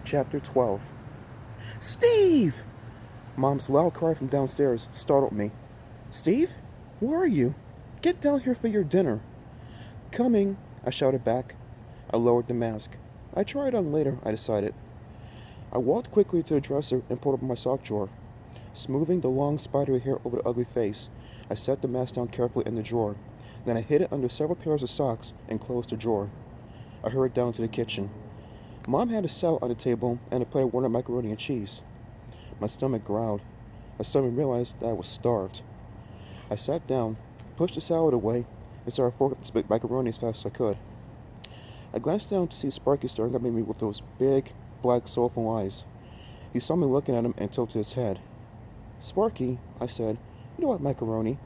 Chapter 12. Steve! Mom's loud cry from downstairs startled me. Steve? Where are you? Get down here for your dinner. Coming, I shouted back. I lowered the mask. I try it on later, I decided. I walked quickly to the dresser and pulled up my sock drawer. Smoothing the long spidery hair over the ugly face, I set the mask down carefully in the drawer. Then I hid it under several pairs of socks and closed the drawer. I hurried down to the kitchen. Mom had a salad on the table and a plate of warmed macaroni and cheese. My stomach growled. I suddenly realized that I was starved. I sat down, pushed the salad away, and started forking the macaroni as fast as I could. I glanced down to see Sparky staring up at me with those big, black, soulful eyes. He saw me looking at him and tilted his head. Sparky, I said, you know what, macaroni?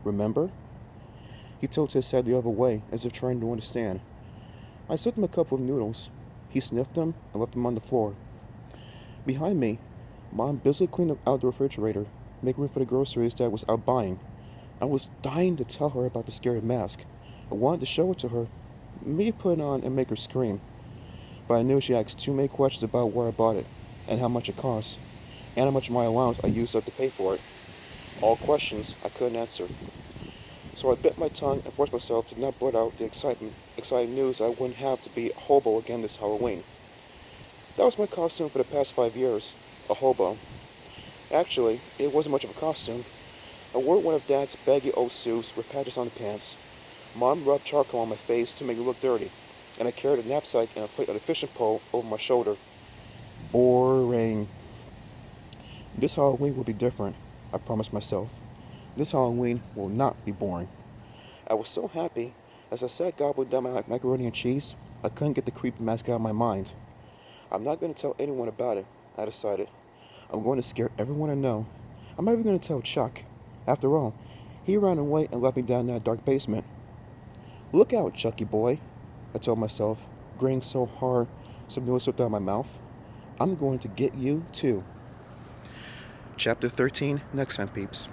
Remember? He tilted his head the other way, as if trying to understand. I slipped him a couple of noodles. He sniffed them and left them on the floor. Behind me, Mom busily cleaned out the refrigerator, making room for the groceries that I was out buying. I was dying to tell her about the scary mask. I wanted to show it to her, maybe put it on and make her scream. But I knew she asked too many questions about where I bought it, and how much it cost, and how much of my allowance I used up to pay for it. All questions I couldn't answer. So I bit my tongue and forced myself to not blurt out the exciting news I wouldn't have to be a hobo again this Halloween. That was my costume for the past 5 years, a hobo. Actually, it wasn't much of a costume. I wore one of Dad's baggy old suits with patches on the pants. Mom rubbed charcoal on my face to make it look dirty, and I carried a knapsack and a fishing pole over my shoulder. Boring. This Halloween will be different, I promised myself. This Halloween will not be boring. I was so happy. As I sat gobbling down my macaroni and cheese, I couldn't get the creepy mask out of my mind. I'm not going to tell anyone about it, I decided. I'm going to scare everyone I know. I'm not even going to tell Chuck. After all, he ran away and left me down in that dark basement. Look out, Chucky boy, I told myself, grinning so hard some noise slipped out of my mouth. I'm going to get you too. Chapter 13, next time, peeps.